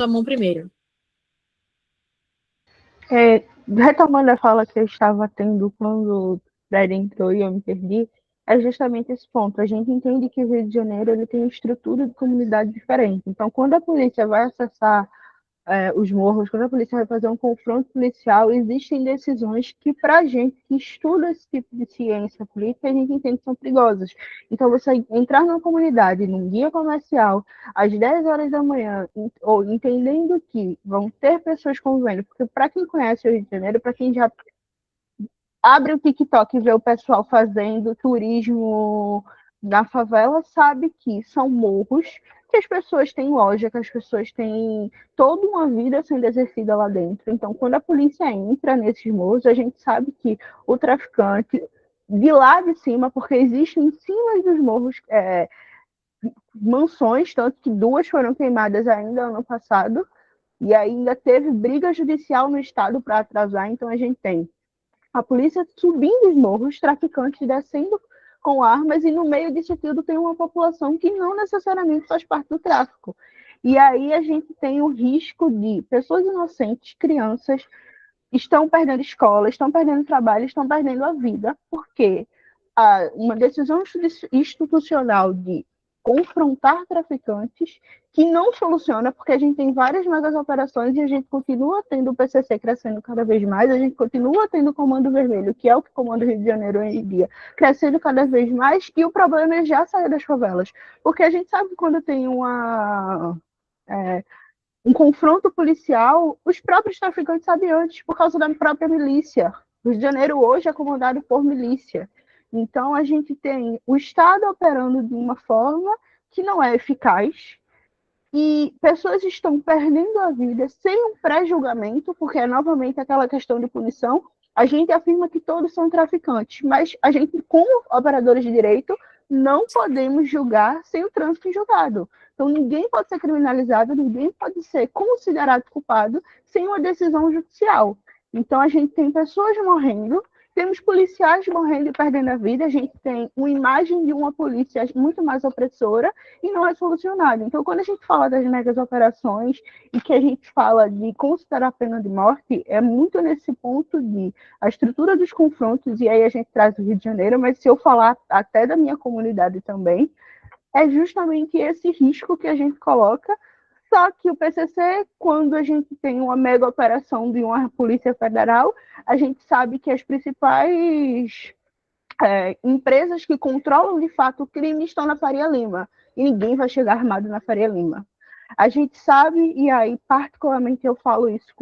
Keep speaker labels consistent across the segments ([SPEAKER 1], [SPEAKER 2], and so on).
[SPEAKER 1] a mão primeiro.
[SPEAKER 2] Retomando a fala que eu estava tendo quando o Fred entrou e eu me perdi, é justamente esse ponto. A gente entende que o Rio de Janeiro ele tem uma estrutura de comunidade diferente. Então, quando a polícia vai acessar os morros, quando a polícia vai fazer um confronto policial, existem decisões que, para a gente que estuda esse tipo de ciência política, a gente entende que são perigosas. Então, você entrar numa comunidade, num guia comercial, às 10 horas da manhã, ou entendendo que vão ter pessoas convivendo, porque para quem conhece o Rio de Janeiro, para quem já abre o TikTok e vê o pessoal fazendo turismo na favela, sabe que são morros, que as pessoas têm loja, que as pessoas têm toda uma vida sendo exercida lá dentro. Então, quando a polícia entra nesses morros, a gente sabe que o traficante, de lá de cima, porque existem em cima dos morros mansões, tanto que 2 foram queimadas ainda ano passado, e ainda teve briga judicial no estado para atrasar, então a gente tem a polícia subindo os morros, traficantes descendo com armas, e no meio disso tudo tem uma população que não necessariamente faz parte do tráfico. E aí a gente tem o risco de pessoas inocentes, crianças, estão perdendo escola, estão perdendo trabalho, estão perdendo a vida, porque uma decisão institucional de confrontar traficantes que não soluciona, porque a gente tem várias megas operações e a gente continua tendo o PCC crescendo cada vez mais, a gente continua tendo o Comando Vermelho, que é o que comanda o Rio de Janeiro hoje em dia, crescendo cada vez mais, e o problema é já sair das favelas, porque a gente sabe que quando tem um confronto policial, os próprios traficantes sabem antes, por causa da própria milícia. O Rio de Janeiro hoje é comandado por milícia. Então, a gente tem o Estado operando de uma forma que não é eficaz, e pessoas estão perdendo a vida sem um pré-julgamento, porque é novamente aquela questão de punição. A gente afirma que todos são traficantes, mas a gente, como operadores de direito, não podemos julgar sem o trânsito em julgado. Então, ninguém pode ser criminalizado, ninguém pode ser considerado culpado sem uma decisão judicial. Então, a gente tem pessoas morrendo, temos policiais morrendo e perdendo a vida, a gente tem uma imagem de uma polícia muito mais opressora e não é solucionado. Então, quando a gente fala das megas operações e que a gente fala de considerar a pena de morte, é muito nesse ponto de a estrutura dos confrontos, e aí a gente traz o Rio de Janeiro, mas se eu falar até da minha comunidade também, é justamente esse risco que a gente coloca. Só que o PCC, quando a gente tem uma mega operação de uma polícia federal, a gente sabe que as principais empresas que controlam de fato o crime estão na Faria Lima, e ninguém vai chegar armado na Faria Lima. A gente sabe, e aí particularmente eu falo isso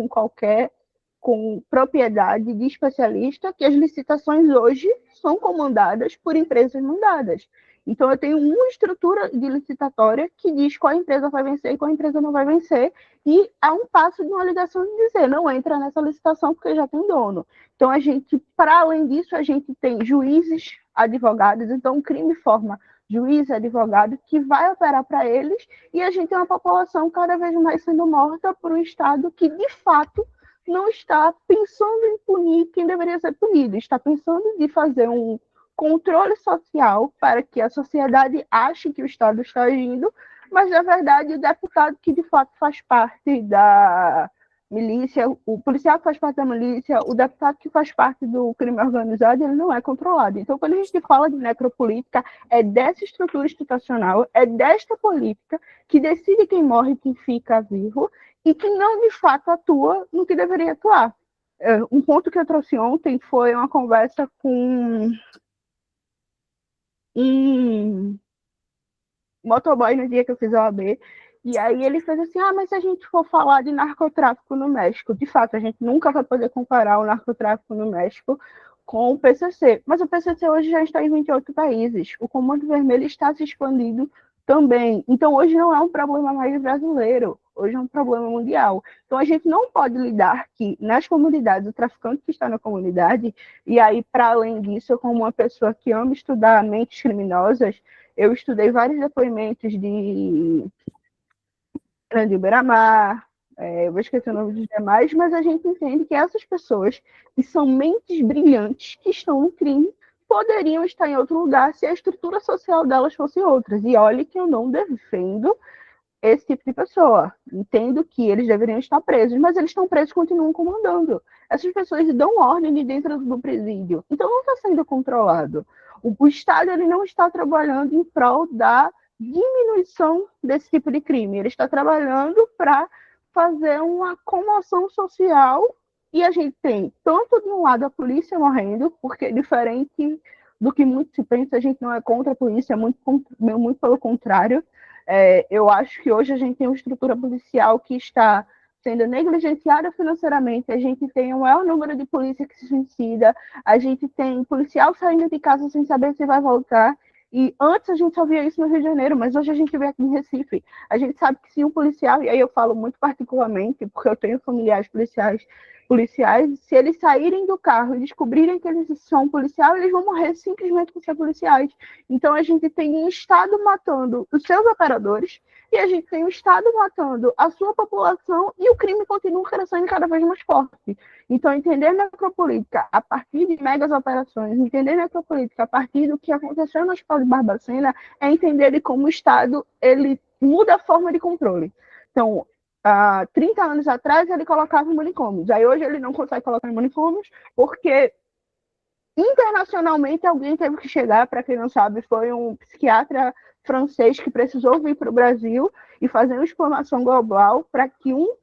[SPEAKER 2] com propriedade de especialista, que as licitações hoje são comandadas por empresas mandadas. Então, eu tenho uma estrutura de licitatória que diz qual empresa vai vencer e qual empresa não vai vencer, e há um passo de uma ligação de dizer, não entra nessa licitação porque já tem dono. Então, a gente, para além disso, a gente tem juízes, advogados, então o crime forma juiz, advogado, que vai operar para eles, e a gente tem uma população cada vez mais sendo morta por um Estado que, de fato, não está pensando em punir quem deveria ser punido, está pensando em fazer um controle social para que a sociedade ache que o Estado está agindo, mas, na verdade, o deputado que, de fato, faz parte da milícia, o policial que faz parte da milícia, o deputado que faz parte do crime organizado, ele não é controlado. Então, quando a gente fala de necropolítica, é dessa estrutura institucional, é desta política que decide quem morre e quem fica vivo, e que não, de fato, atua no que deveria atuar. Um ponto que eu trouxe ontem foi uma conversa com um motoboy no dia que eu fiz a OAB, e aí ele fez assim, mas se a gente for falar de narcotráfico no México, de fato, a gente nunca vai poder comparar o narcotráfico no México com o PCC, mas o PCC hoje já está em 28 países, o Comando Vermelho está se expandindo também, então hoje não é um problema mais brasileiro, hoje é um problema mundial. Então a gente não pode lidar que nas comunidades, o traficante que está na comunidade, e aí para além disso, eu como uma pessoa que ama estudar mentes criminosas, eu estudei vários depoimentos de Grande Beira-Mar, eu vou esquecer o nome dos demais, mas a gente entende que essas pessoas, que são mentes brilhantes, que estão no crime, poderiam estar em outro lugar se a estrutura social delas fosse outra. E olhe que eu não defendo esse tipo de pessoa. Entendo que eles deveriam estar presos, mas eles estão presos e continuam comandando. Essas pessoas dão ordem de dentro do presídio. Então não está sendo controlado. O Estado ele não está trabalhando em prol da diminuição desse tipo de crime. Ele está trabalhando para fazer uma comoção social e a gente tem tanto de um lado a polícia morrendo, porque diferente do que muito se pensa, a gente não é contra a polícia, muito pelo contrário. Eu acho que hoje a gente tem uma estrutura policial que está sendo negligenciada financeiramente, a gente tem um maior número de polícia que se suicida, a gente tem policial saindo de casa sem saber se vai voltar, e antes a gente só via isso no Rio de Janeiro, mas hoje a gente vê aqui em Recife. A gente sabe que se um policial, e aí eu falo muito particularmente, porque eu tenho familiares policiais, se eles saírem do carro e descobrirem que eles são policiais, eles vão morrer simplesmente por ser policiais. Então a gente tem um Estado matando os seus operadores e a gente tem o Estado matando a sua população e o crime continua crescendo cada vez mais forte. Então, entender necropolítica a partir de megas operações, entender necropolítica a partir do que aconteceu no Hospital de Barbacena, é entender de como o Estado ele muda a forma de controle. Então, há 30 anos atrás, ele colocava em manicômios. Aí hoje ele não consegue colocar em manicômios porque internacionalmente alguém teve que chegar, para quem não sabe, foi um psiquiatra francês que precisou vir para o Brasil e fazer uma explanação global para que um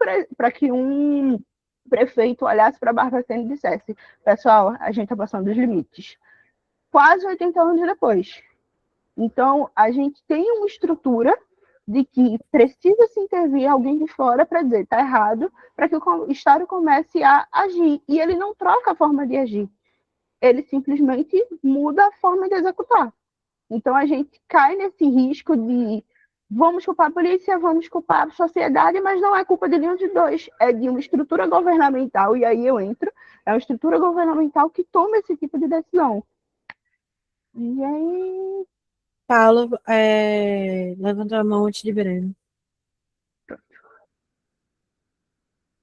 [SPEAKER 2] prefeito olhasse para Barbacena e dissesse: pessoal, a gente está passando dos limites. Quase 80 anos depois. Então, a gente tem uma estrutura de que precisa se intervir alguém de fora para dizer está errado, para que o Estado comece a agir. E ele não troca a forma de agir, ele simplesmente muda a forma de executar. Então a gente cai nesse risco de vamos culpar a polícia, vamos culpar a sociedade, mas não é culpa de nenhum de dois, é de uma estrutura governamental, e aí eu entro, é uma estrutura governamental que toma esse tipo de decisão. E aí...
[SPEAKER 1] Paulo, levanta a mão antes de Breno.